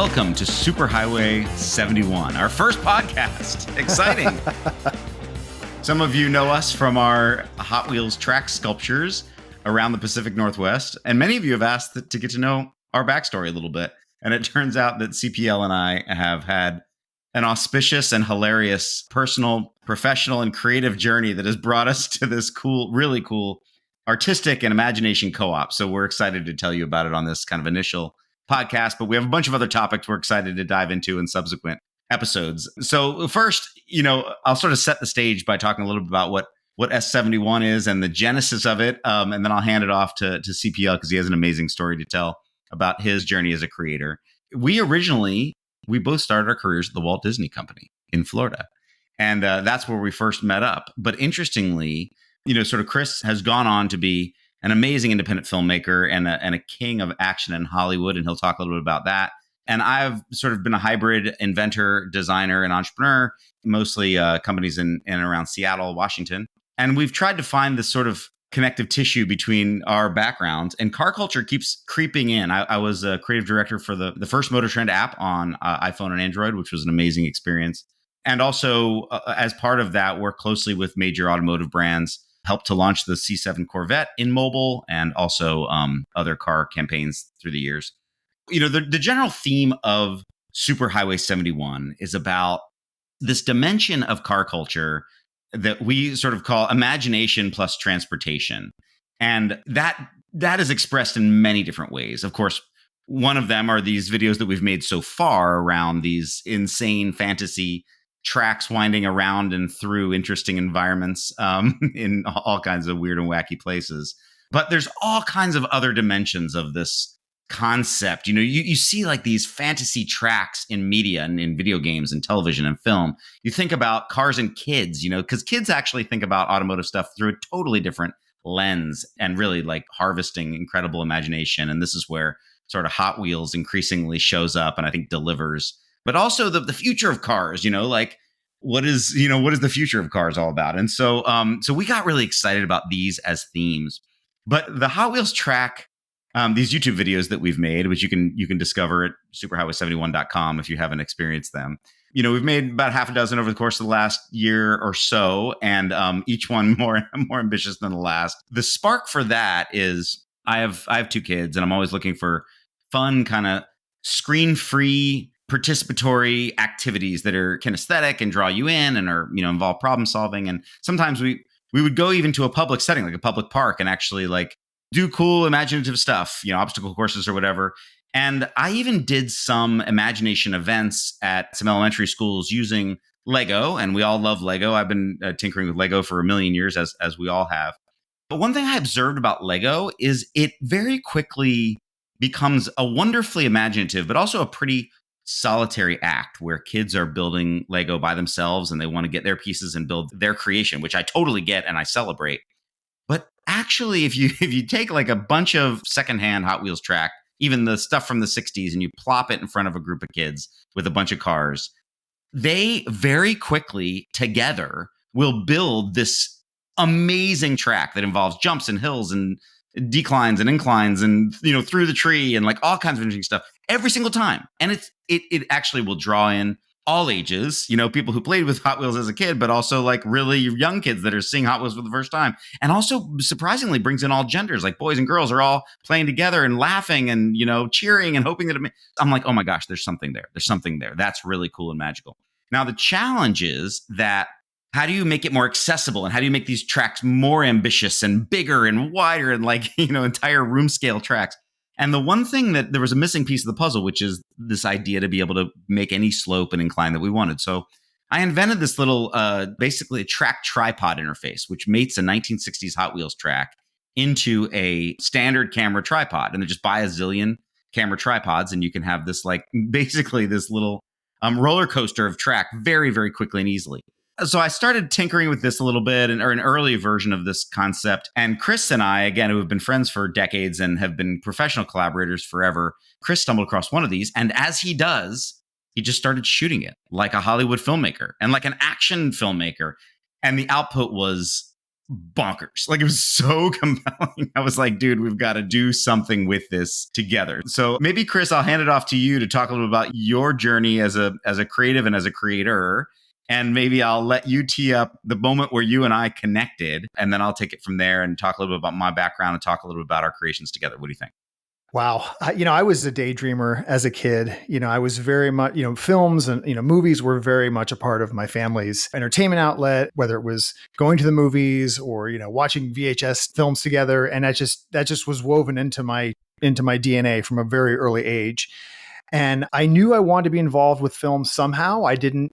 welcome to Superhighway 71, our first podcast. Exciting. Some of you know us from our Hot Wheels track sculptures around the Pacific Northwest, and many of you have asked to get to know our backstory a little bit. And it turns out that CPL and I have had an auspicious and hilarious personal, professional, and creative journey that has brought us to this cool, really cool artistic and imagination co-op. So we're excited to tell you about it on this kind of initial podcast, but we have a bunch of other topics we're excited to dive into in subsequent episodes. So first, I'll sort of set the stage by talking a little bit about what S71 is and the genesis of it. And then I'll hand it off to CPL because he has an amazing story to tell about his journey as a creator. We both started our careers at the Walt Disney Company in Florida. And that's where we first met up. But interestingly, sort of Chris has gone on to be an amazing independent filmmaker and a king of action in Hollywood. And he'll talk a little bit about that. And I've sort of been a hybrid inventor, designer, and entrepreneur, mostly companies in and around Seattle, Washington. And we've tried to find this sort of connective tissue between our backgrounds, and car culture keeps creeping in. I was a creative director for the first Motor Trend app on iPhone and Android, which was an amazing experience. And also, as part of that, work closely with major automotive brands, helped to launch the C7 Corvette in mobile, and also other car campaigns through the years. The general theme of Superhighway 71 is about this dimension of car culture that we sort of call imagination plus transportation. And that is expressed in many different ways. Of course, one of them are these videos that we've made so far around these insane fantasy tracks winding around and through interesting environments in all kinds of weird and wacky places. But there's all kinds of other dimensions of this concept. You see like these fantasy tracks in media and in video games and television and film. You think about cars and kids, because kids actually think about automotive stuff through a totally different lens and really like harvesting incredible imagination. And this is where sort of Hot Wheels increasingly shows up and I think delivers. But also the future of cars, like what is the future of cars all about? And so we got really excited about these as themes. But the Hot Wheels track, these YouTube videos that we've made, which you can discover at superhighway71.com if you haven't experienced them. We've made about half a dozen over the course of the last year or so, and each one more ambitious than the last. The spark for that is I have two kids, and I'm always looking for fun, kind of screen-free, participatory activities that are kinesthetic and draw you in and are involve problem solving. And sometimes we would go even to a public setting, like a public park, and actually like do cool imaginative stuff, obstacle courses or whatever. And I even did some imagination events at some elementary schools using Lego, and we all love Lego. I've been tinkering with Lego for a million years, as we all have. But one thing I observed about Lego is it very quickly becomes a wonderfully imaginative, but also a pretty solitary act where kids are building Lego by themselves and they want to get their pieces and build their creation, which I totally get and I celebrate. But actually, if you take like a bunch of secondhand Hot Wheels track, even the stuff from the 60s, and you plop it in front of a group of kids with a bunch of cars, they very quickly together will build this amazing track that involves jumps and hills and declines and inclines and through the tree and like all kinds of interesting stuff every single time. And it actually will draw in all ages, people who played with Hot Wheels as a kid, but also like really young kids that are seeing Hot Wheels for the first time. And also surprisingly brings in all genders, like boys and girls are all playing together and laughing and, cheering and hoping that I'm like, oh my gosh, there's something there. There's something there. That's really cool and magical. Now, the challenge is that how do you make it more accessible, and how do you make these tracks more ambitious and bigger and wider and like, entire room scale tracks? And the one thing that there was a missing piece of the puzzle, which is this idea to be able to make any slope and incline that we wanted. So I invented this little, basically a track tripod interface, which mates a 1960s Hot Wheels track into a standard camera tripod. And then just buy a zillion camera tripods and you can have this like basically this little roller coaster of track very, very quickly and easily. So I started tinkering with this a little bit, or an early version of this concept. And Chris and I, again, who have been friends for decades and have been professional collaborators forever, Chris stumbled across one of these. And as he does, he just started shooting it like a Hollywood filmmaker and like an action filmmaker. And the output was bonkers. Like, it was so compelling. I was like, dude, we've got to do something with this together. So maybe, Chris, I'll hand it off to you to talk a little bit about your journey as a creative and as a creator. And maybe I'll let you tee up the moment where you and I connected, and then I'll take it from there and talk a little bit about my background and talk a little bit about our creations together. What do you think? Wow. I was a daydreamer as a kid. I was very much, films and, movies were very much a part of my family's entertainment outlet, whether it was going to the movies or, watching VHS films together. And that just was woven into my DNA from a very early age. And I knew I wanted to be involved with film somehow.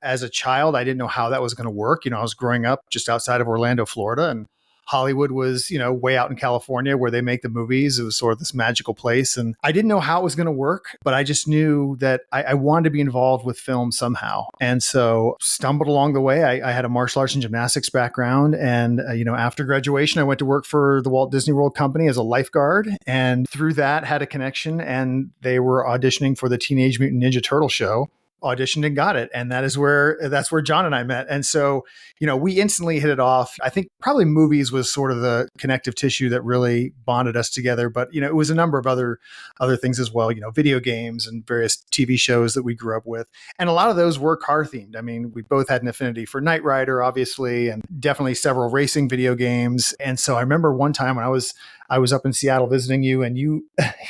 As a child, I didn't know how that was going to work. I was growing up just outside of Orlando, Florida, and Hollywood was, way out in California where they make the movies. It was sort of this magical place. And I didn't know how it was going to work, but I just knew that I wanted to be involved with film somehow. And so stumbled along the way. I had a martial arts and gymnastics background. And, after graduation, I went to work for the Walt Disney World Company as a lifeguard. And through that, had a connection. And they were auditioning for the Teenage Mutant Ninja Turtle show. Auditioned and got it. And that's where John and I met. And so, we instantly hit it off. I think probably movies was sort of the connective tissue that really bonded us together. But, it was a number of other things as well, video games and various TV shows that we grew up with. And a lot of those were car themed. I mean, we both had an affinity for Knight Rider, obviously, and definitely several racing video games. And so I remember one time when I was up in Seattle visiting you, and you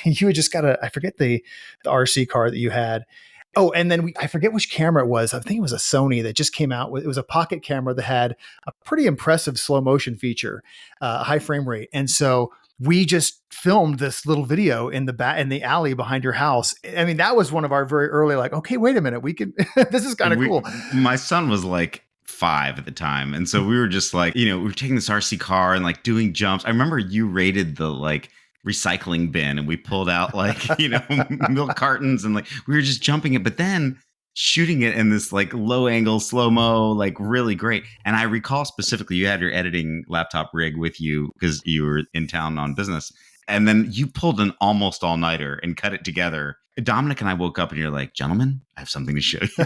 had just got I forget the RC car that you had. Oh, and then I forget which camera it was. I think it was a Sony that just came out with, it was a pocket camera that had a pretty impressive slow motion feature, high frame rate. And so we just filmed this little video in the alley behind your house. I mean, that was one of our very early, like, okay, wait a minute, we can, this is kind of cool. My son was like 5 at the time. And so we were just like, we were taking this RC car and like doing jumps. I remember you raided the like recycling bin and we pulled out like, milk cartons and like we were just jumping it, but then shooting it in this like low angle, slow-mo, like really great. And I recall specifically you had your editing laptop rig with you because you were in town on business. And then you pulled an almost all-nighter and cut it together. Dominic and I woke up and you're like, gentlemen, I have something to show you.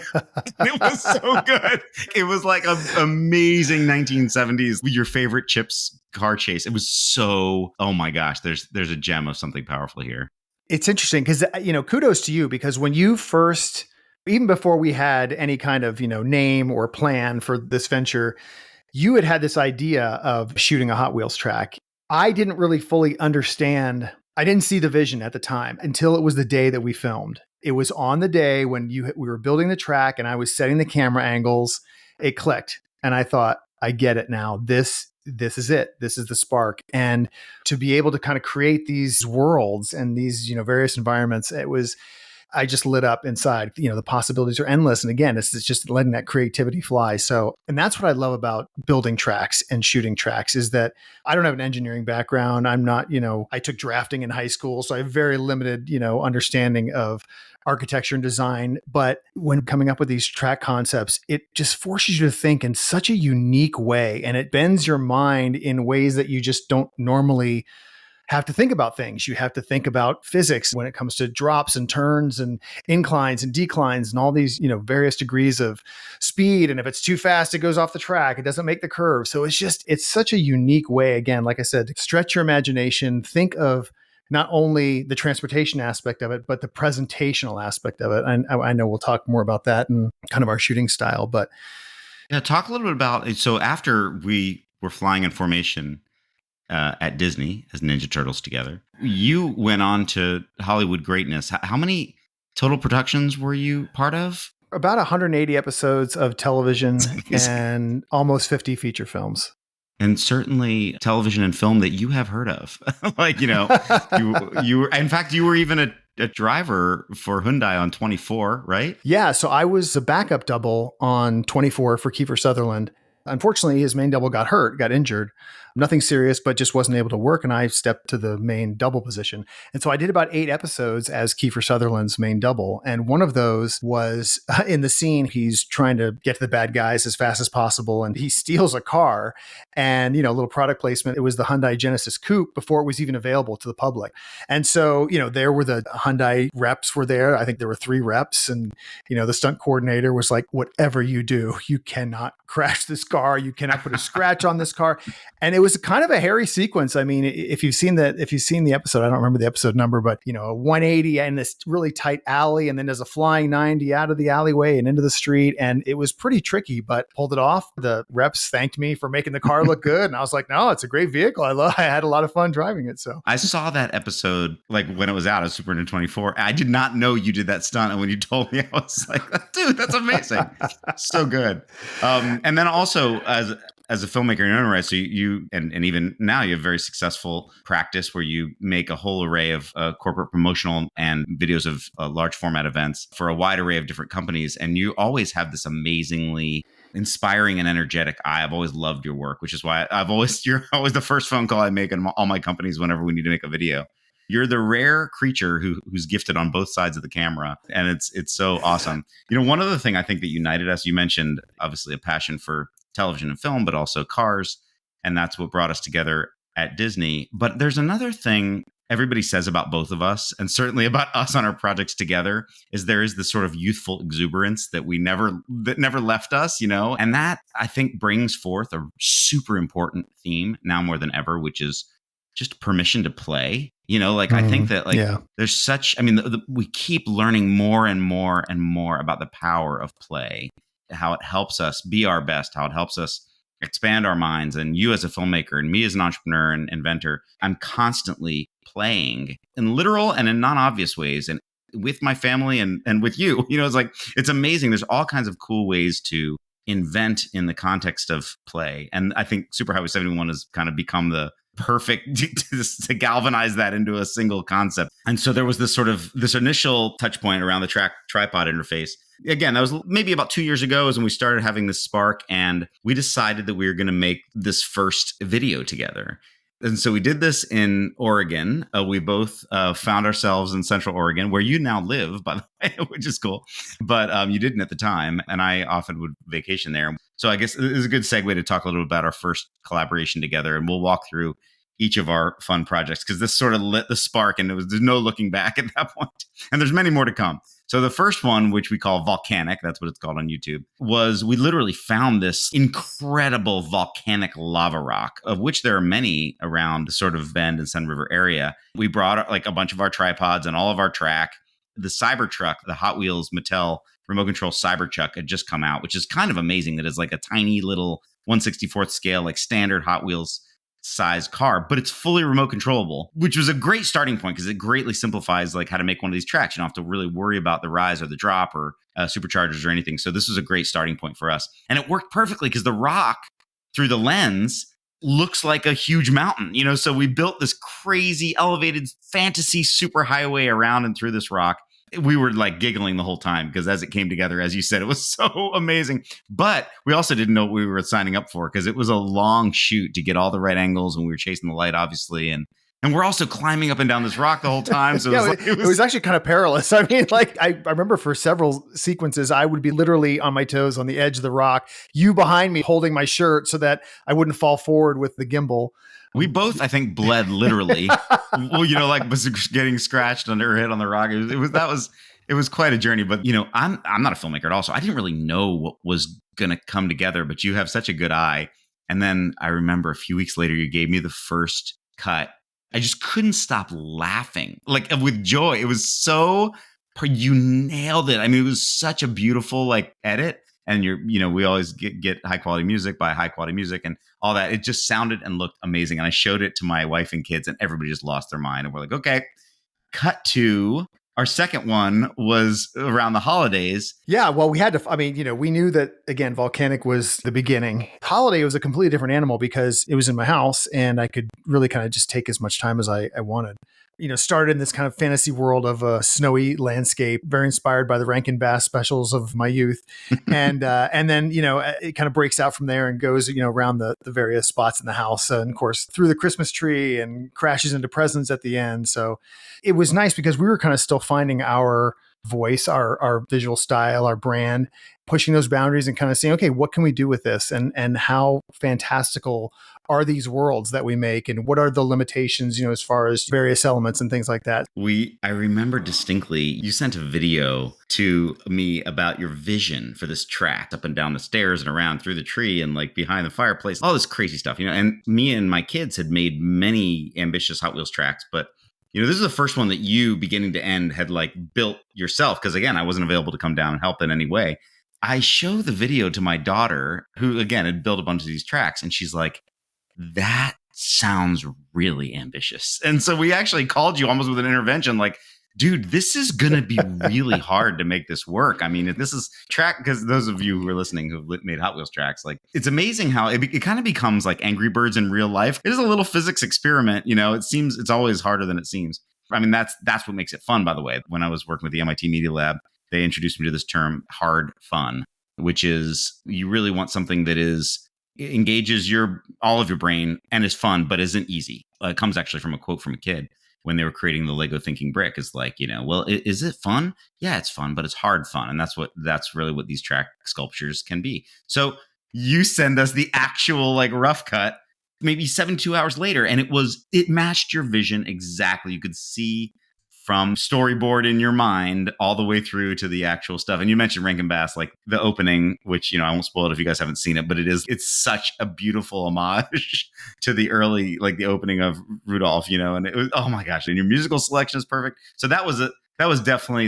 It was so good. It was like an amazing 1970s, your favorite Chips car chase. It was so, oh my gosh, there's a gem of something powerful here. It's interesting because, kudos to you, because when you first, even before we had any kind of, name or plan for this venture, you had this idea of shooting a Hot Wheels track. I didn't really fully understand. I didn't see the vision at the time until it was the day that we filmed. It was on the day when we were building the track and I was setting the camera angles. It clicked. And I thought, I get it now. This is it. This is the spark. And to be able to kind of create these worlds and these, various environments, I just lit up inside. The possibilities are endless. And again, it's just letting that creativity fly. So, and that's what I love about building tracks and shooting tracks is that I don't have an engineering background. I'm not, I took drafting in high school. So I have very limited, understanding of architecture and design. But when coming up with these track concepts, it just forces you to think in such a unique way. And it bends your mind in ways that you just don't normally have to think about things. You have to think about physics when it comes to drops and turns and inclines and declines and all these, various degrees of speed. And if it's too fast, it goes off the track. It doesn't make the curve. So it's such a unique way, again, like I said, to stretch your imagination, think of not only the transportation aspect of it, but the presentational aspect of it. And I know we'll talk more about that and kind of our shooting style, but yeah, talk a little bit about, so after we were flying in formation, at Disney as Ninja Turtles together, you went on to Hollywood greatness. How many total productions were you part of? About 180 episodes of television and almost 50 feature films. And certainly television and film that you have heard of. Like, you were, in fact, you were even a driver for Hyundai on 24, right? Yeah. So I was a backup double on 24 for Kiefer Sutherland. Unfortunately, his main double got injured. Nothing serious, but just wasn't able to work. And I stepped to the main double position. And so I did about 8 episodes as Kiefer Sutherland's main double. And one of those was in the scene, he's trying to get to the bad guys as fast as possible. And he steals a car and, a little product placement. It was the Hyundai Genesis Coupe before it was even available to the public. And so, there were the Hyundai reps were there. I think there were 3 reps. And, the stunt coordinator was like, whatever you do, you cannot crash this car. You cannot put a scratch on this car. And it was kind of a hairy sequence. I mean, if you've seen the episode, I don't remember the episode number, but a 180 in this really tight alley, and then there's a flying 90 out of the alleyway and into the street. And it was pretty tricky, but pulled it off. The reps thanked me for making the car look good. And I was like, no, it's a great vehicle. I had a lot of fun driving it. So I saw that episode like when it was out of Super Nintendo 24. I did not know you did that stunt. And when you told me, I was like, dude, that's amazing. So good. And then also as a filmmaker in your own right, so you and even now you have very successful practice where you make a whole array of corporate promotional and videos of large format events for a wide array of different companies. And you always have this amazingly inspiring and energetic eye. I've always loved your work, which is why you're always the first phone call I make in all my companies whenever we need to make a video. You're the rare creature who's gifted on both sides of the camera. And it's so awesome. One other thing I think that united us, you mentioned obviously a passion for television and film, but also cars. And that's what brought us together at Disney. But there's another thing everybody says about both of us, and certainly about us on our projects together, is there is this sort of youthful exuberance that never left us, and that I think brings forth a super important theme now more than ever, which is just permission to play. I think that there's such, we keep learning more and more and more about the power of play, how it helps us be our best, how it helps us expand our minds. And you as a filmmaker and me as an entrepreneur and inventor, I'm constantly playing in literal and in non-obvious ways, and with my family and with you. It's amazing. There's all kinds of cool ways to invent in the context of play. And I think Superhighway 71 has kind of become the perfect to galvanize that into a single concept. And so there was this initial touch point around the tripod interface. Again, that was maybe about 2 years ago is when we started having this spark, and we decided that we were going to make this first video together. And so we did this in Oregon. We both found ourselves in Central Oregon, where you now live, by the way, which is cool. But you didn't at the time, and I often would vacation there. So I guess it is a good segue to talk a little about our first collaboration together, and we'll walk through each of our fun projects, because this sort of lit the spark, and there's no looking back at that point. And there's many more to come. So the first one, which we call Volcanic, that's what it's called on YouTube, was we literally found this incredible volcanic lava rock, of which there are many around the sort of Bend and Sun River area. We brought like a bunch of our tripods and all of our track. The Cybertruck, the Hot Wheels Mattel remote control Cybertruck, had just come out, which is kind of amazing. That is like a tiny little 1/64th scale, like standard Hot Wheels size car, but it's fully remote controllable, which was a great starting point because it greatly simplifies like how to make one of these tracks. You don't have to really worry about the rise or the drop or superchargers or anything. So this was a great starting point for us. And it worked perfectly because the rock through the lens looks like a huge mountain, so we built this crazy elevated fantasy superhighway around and through this rock. We were like giggling the whole time because as it came together, as you said, it was so amazing. But we also didn't know what we were signing up for because it was a long shoot to get all the right angles, and we were chasing the light, obviously. And we're also climbing up and down this rock the whole time. So it was actually kind of perilous. I mean, like I remember for several sequences, I would be literally on my toes on the edge of the rock, you behind me holding my shirt so that I wouldn't fall forward with the gimbal. We both, I think, bled literally. Well, like was getting scratched under her head on the rock. It was quite a journey. But I'm not a filmmaker at all, so I didn't really know what was gonna come together. But you have such a good eye. And then I remember a few weeks later, you gave me the first cut. I just couldn't stop laughing, like with joy. It was so you nailed it. I mean, it was such a beautiful like edit. And we always get high quality music, buy high quality music and all that. It just sounded and looked amazing. And I showed it to my wife and kids, and everybody just lost their mind. And we're like, okay, cut to our second one was around the holidays. Yeah, well, we had to, we knew that, again, Volcanic was the beginning. Holiday was a completely different animal because it was in my house and I could really kind of just take as much time as I wanted. Started in this kind of fantasy world of a snowy landscape, very inspired by the Rankin Bass specials of my youth. And then, it kind of breaks out from there and goes, around the various spots in the house. And of course, through the Christmas tree and crashes into presents at the end. So it was nice because we were kind of still finding our voice, our visual style, our brand, pushing those boundaries and kind of saying, okay, what can we do with this? And how fantastical are these worlds that we make? And what are the limitations, as far as various elements and things like that? I remember distinctly, you sent a video to me about your vision for this track up and down the stairs and around through the tree and like behind the fireplace, all this crazy stuff, and me and my kids had made many ambitious Hot Wheels tracks, but this is the first one that you, beginning to end, had like built yourself. Because again, I wasn't available to come down and help in any way. I show the video to my daughter, who again had built a bunch of these tracks, and she's like, that sounds really ambitious. And so we actually called you almost with an intervention, like, dude, this is going to be really hard to make this work. I mean, if this is track, because those of you who are listening who've made Hot Wheels tracks, like, it's amazing how it kind of becomes like Angry Birds in real life. It is a little physics experiment. It seems it's always harder than it seems. I mean, that's what makes it fun, by the way. When I was working with the MIT Media Lab, they introduced me to this term, hard fun, which is you really want something that engages all of your brain and is fun, but isn't easy. It comes actually from a quote from a kid when they were creating the Lego thinking brick. Is like, well, is it fun? Yeah, it's fun, but it's hard fun. And that's really what these track sculptures can be. So you send us the actual like rough cut, maybe 72 hours later, and it matched your vision exactly. You could see from storyboard in your mind all the way through to the actual stuff. And you mentioned Rankin Bass, like the opening, which, I won't spoil it if you guys haven't seen it, but it's such a beautiful homage to the early, like the opening of Rudolph, and it was, oh my gosh. And your musical selection is perfect. So that was definitely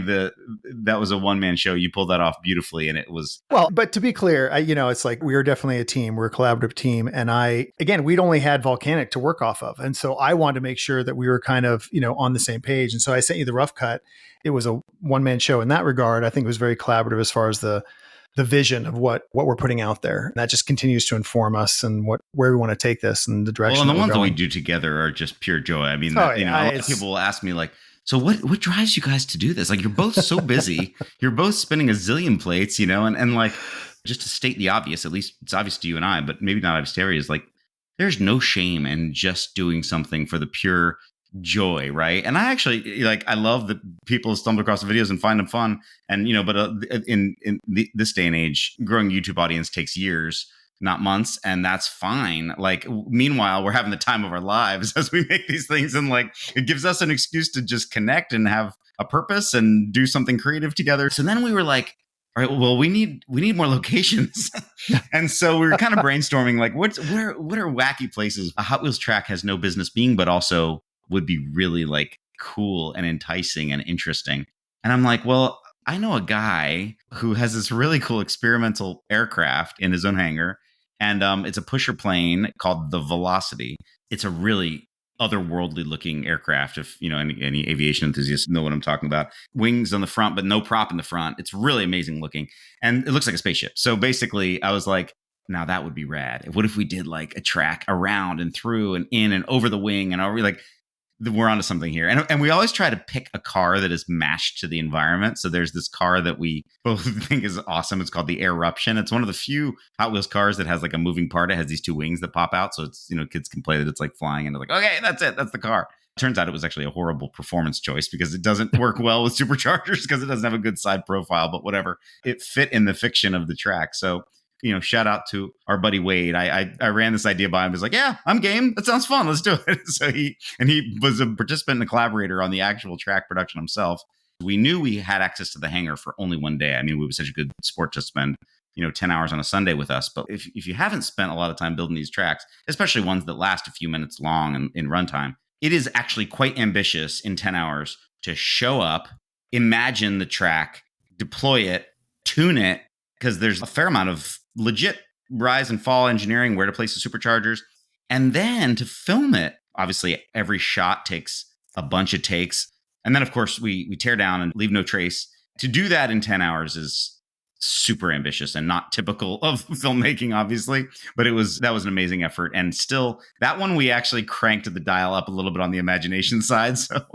that was a one-man show. You pulled that off beautifully. And it was, well, but to be clear, it's like, we were definitely a team. We're a collaborative team. And we'd only had Volcanic to work off of. And so I wanted to make sure that we were kind of, on the same page. And so I sent you the rough cut. It was a one-man show in that regard. I think it was very collaborative as far as the vision of what we're putting out there. And that just continues to inform us and where we want to take this and the direction. Well, and the ones that we do together are just pure joy. I mean, a lot of people will ask me like, so what drives you guys to do this? Like, you're both so busy. You're both spinning a zillion plates, and like, just to state the obvious, at least it's obvious to you and I, but maybe not obvious to Harry, is like, there's no shame in just doing something for the pure joy, right? And I actually, like, I love that people stumble across the videos and find them fun. And, but in this day and age, growing a YouTube audience takes years, not months, and that's fine. Like, meanwhile, we're having the time of our lives as we make these things, and like, it gives us an excuse to just connect and have a purpose and do something creative together. So then we were like, all right, well, we need more locations. And so we were kind of brainstorming, like, what are wacky places a Hot Wheels track has no business being, but also would be really like cool and enticing and interesting. And I'm like, well, I know a guy who has this really cool experimental aircraft in his own hangar. And it's a pusher plane called the Velocity. It's a really otherworldly looking aircraft. If any aviation enthusiasts know what I'm talking about. Wings on the front, but no prop in the front. It's really amazing looking, and it looks like a spaceship. So basically, I was like, now that would be rad. What if we did like a track around and through and in and over the wing, and are we like, we're onto something here. And we always try to pick a car that is matched to the environment. So there's this car that we both think is awesome. It's called the Eruption. It's one of the few Hot Wheels cars that has like a moving part. It has these two wings that pop out. So it's, kids can play that it's like flying, and they're like, okay, that's it. That's the car. Turns out it was actually a horrible performance choice because it doesn't work well with superchargers because it doesn't have a good side profile, but whatever. It fit in the fiction of the track. So shout out to our buddy Wade. I ran this idea by him. He was like, yeah, I'm game. That sounds fun. Let's do it. So he was a participant and a collaborator on the actual track production himself. We knew we had access to the hangar for only one day. I mean, we were such a good sport to spend, 10 hours on a Sunday with us. But if you haven't spent a lot of time building these tracks, especially ones that last a few minutes long in runtime, it is actually quite ambitious in 10 hours to show up, imagine the track, deploy it, tune it, because there's a fair amount of legit rise and fall engineering, where to place the superchargers, and then to film it. Obviously, every shot takes a bunch of takes. And then, of course, we tear down and leave no trace. To do that in 10 hours is super ambitious and not typical of filmmaking, obviously, but that was an amazing effort. And still, that one we actually cranked the dial up a little bit on the imagination side. So,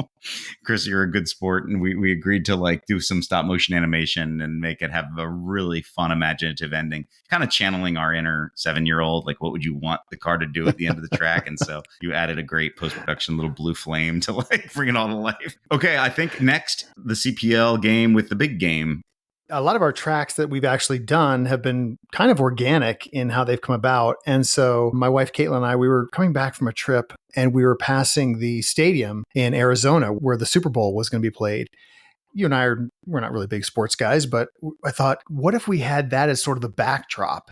Chris, you're a good sport, and we agreed to like do some stop motion animation and make it have a really fun, imaginative ending, kind of channeling our inner 7-year-old. Like, what would you want the car to do at the end of the track? And so you added a great post production little blue flame to like bring it all to life. Okay, I think next the CPL game with the big game. A lot of our tracks that we've actually done have been kind of organic in how they've come about. And so my wife, Caitlin, and I, we were coming back from a trip and we were passing the stadium in Arizona where the Super Bowl was going to be played. You and we're not really big sports guys, but I thought, what if we had that as sort of the backdrop?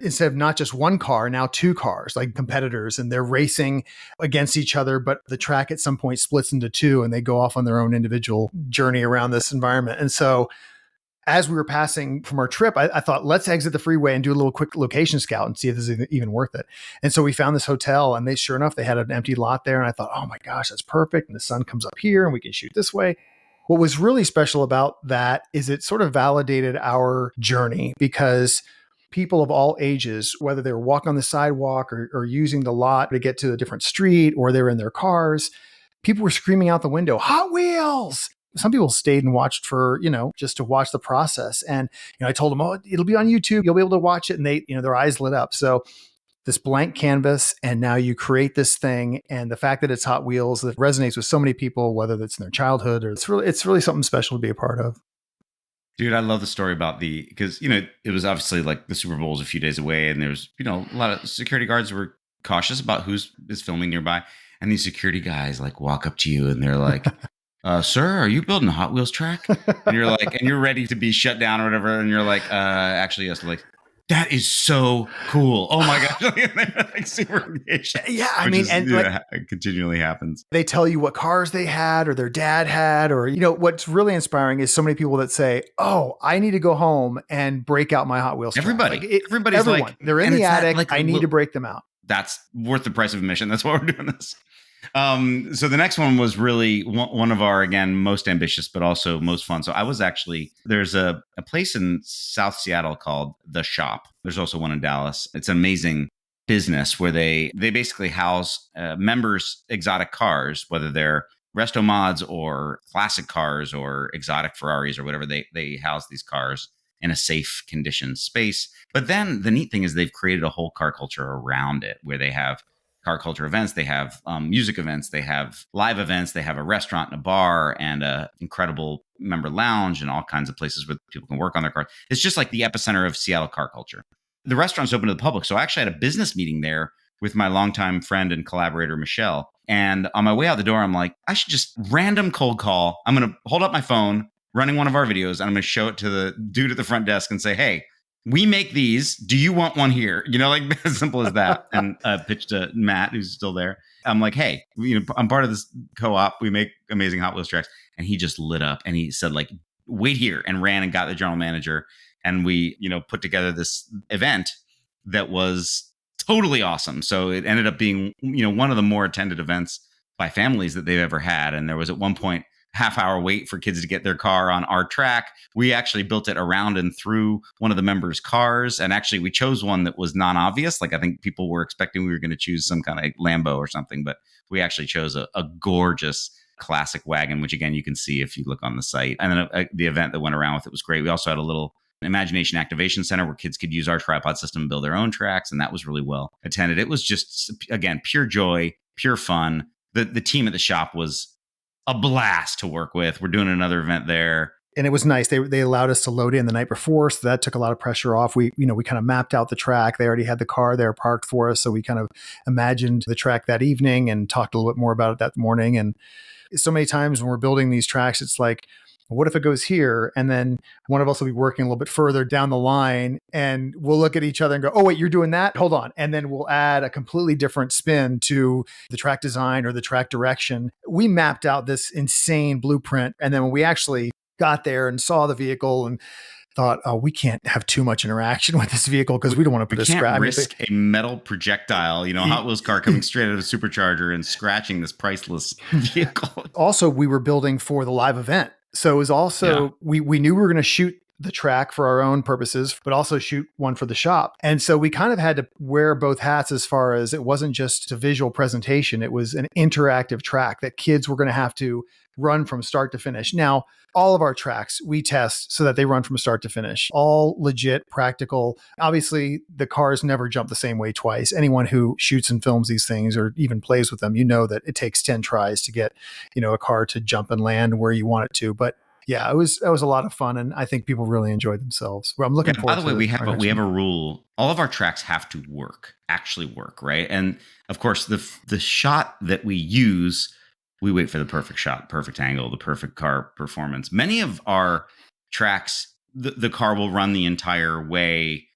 Instead of not just one car, now two cars, like competitors, and they're racing against each other, but the track at some point splits into two and they go off on their own individual journey around this environment. And so as we were passing from our trip, I thought, let's exit the freeway and do a little quick location scout and see if this is even worth it. And so we found this hotel, and sure enough, they had an empty lot there. And I thought, oh my gosh, that's perfect. And the sun comes up here and we can shoot this way. What was really special about that is it sort of validated our journey, because people of all ages, whether they were walking on the sidewalk or using the lot to get to a different street, or they were in their cars, people were screaming out the window, Hot Wheels! Some people stayed and watched for, just to watch the process. And, I told them, oh, it'll be on YouTube. You'll be able to watch it. And they, their eyes lit up. So this blank canvas, and now you create this thing. And the fact that it's Hot Wheels, that resonates with so many people, whether that's in their childhood or it's really something special to be a part of. Dude, I love the story about because, it was obviously like the Super Bowl was a few days away, and there's, a lot of security guards were cautious about who's filming nearby. And these security guys like walk up to you and they're like, sir, are you building a Hot Wheels track? And you're like, and you're ready to be shut down or whatever. And you're like, actually, yes. Like, that is so cool. Oh my gosh. Like super engaged. Yeah. I mean, it continually happens. They tell you what cars they had or their dad had, or, what's really inspiring is so many people that say, oh, I need to go home and break out my Hot Wheels track. Everybody's everyone. Like, they're in the attic. I need to break them out. That's worth the price of admission. That's why we're doing this. So the next one was really one of our, again, most ambitious, but also most fun. So there's a place in South Seattle called The Shop. There's also one in Dallas. It's an amazing business where they basically house members' exotic cars, whether they're resto mods or classic cars or exotic Ferraris or whatever. They house these cars in a safe conditioned space. But then the neat thing is they've created a whole car culture around it, where they have car culture events, they have music events, they have live events, they have a restaurant and a bar and a incredible member lounge and all kinds of places where people can work on their cars. It's just like the epicenter of Seattle car culture. The restaurant's open to the public. So I actually had a business meeting there with my longtime friend and collaborator, Michelle. And on my way out the door, I'm like, I should just random cold call. I'm going to hold up my phone, running one of our videos, and I'm going to show it to the dude at the front desk and say, hey, we make these. Do you want one here? Like as simple as that. And pitched to Matt, who's still there. I'm like, hey, I'm part of this co-op. We make amazing Hot Wheels tracks. And he just lit up and he said, like, wait here, and ran and got the general manager. And we, put together this event that was totally awesome. So it ended up being, one of the more attended events by families that they've ever had. And there was at one point half-hour wait for kids to get their car on our track. We actually built it around and through one of the members' cars. And actually, we chose one that was non-obvious. Like, I think people were expecting we were going to choose some kind of Lambo or something. But we actually chose a gorgeous classic wagon, which, again, you can see if you look on the site. And then the event that went around with it was great. We also had a little imagination activation center where kids could use our tripod system and build their own tracks. And that was really well attended. It was just, again, pure joy, pure fun. The team at the shop was a blast to work with. We're doing another event there. And it was nice. They allowed us to load in the night before, so that took a lot of pressure off. We kind of mapped out the track. They already had the car there parked for us, so we kind of imagined the track that evening and talked a little bit more about it that morning. And so many times when we're building these tracks, it's like, what if it goes here? And then one of us will be working a little bit further down the line and we'll look at each other and go, oh, wait, you're doing that? Hold on. And then we'll add a completely different spin to the track design or the track direction. We mapped out this insane blueprint. And then when we actually got there and saw the vehicle and thought, oh, we can't have too much interaction with this vehicle because we don't want to put a scratch. Risk a metal projectile, Hot Wheels car coming straight out of a supercharger and scratching this priceless vehicle. Also, we were building for the live event. So it was also, we knew we were going to shoot the track for our own purposes, but also shoot one for the shop. And so we kind of had to wear both hats as far as it wasn't just a visual presentation. It was an interactive track that kids were going to have to run from start to finish. Now, all of our tracks we test so that they run from start to finish, all legit, practical. Obviously, the cars never jump the same way twice. Anyone who shoots and films these things or even plays with them, you know that it takes 10 tries to get, a car to jump and land where you want it to. But yeah, it was a lot of fun, and I think people really enjoyed themselves. Well, I'm looking forward to. By the way, we have a rule. All of our tracks have to actually work, right? And of course, the shot that we use, we wait for the perfect shot, perfect angle, the perfect car performance. Many of our tracks, the car will run the entire way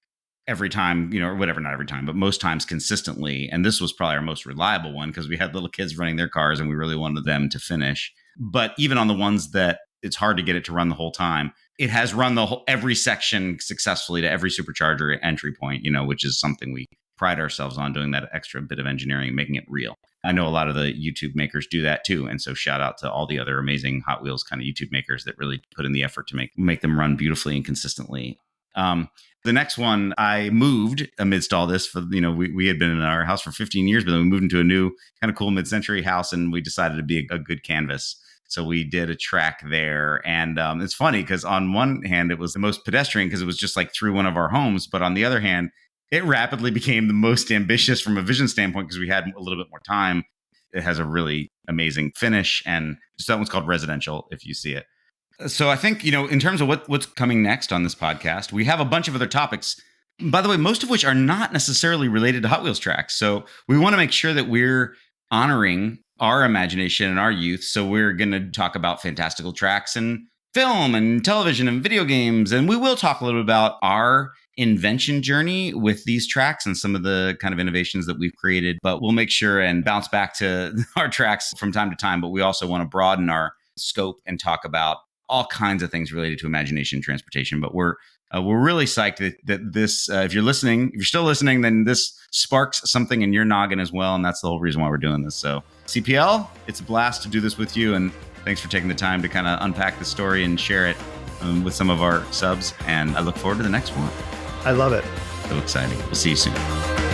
every time, or whatever, not every time, but most times consistently. And this was probably our most reliable one because we had little kids running their cars and we really wanted them to finish. But even on the ones that it's hard to get it to run the whole time, it has run every section successfully to every supercharger entry point, which is something we pride ourselves on, doing that extra bit of engineering and making it real. I know a lot of the YouTube makers do that too. And so shout out to all the other amazing Hot Wheels kind of YouTube makers that really put in the effort to make them run beautifully and consistently. The next one I moved amidst all this we had been in our house for 15 years, but then we moved into a new kind of cool mid-century house and we decided to be a good canvas. So we did a track there. And it's funny because on one hand, it was the most pedestrian because it was just like through one of our homes. But on the other hand, it rapidly became the most ambitious from a vision standpoint because we had a little bit more time. It has a really amazing finish. And just that one's called Residential, if you see it. So I think, in terms of what's coming next on this podcast, we have a bunch of other topics, by the way, most of which are not necessarily related to Hot Wheels tracks. So we want to make sure that we're honoring our imagination and our youth. So we're going to talk about fantastical tracks and film and television and video games. And we will talk a little bit about our invention journey with these tracks and some of the kind of innovations that we've created. But we'll make sure and bounce back to our tracks from time to time. But we also want to broaden our scope and talk about all kinds of things related to imagination and transportation. But we're really psyched that this, if you're still listening, then this sparks something in your noggin as well. And that's the whole reason why we're doing this. So CPL, it's a blast to do this with you. And thanks for taking the time to kind of unpack the story and share it with some of our subs. And I look forward to the next one. I love it. So exciting. We'll see you soon.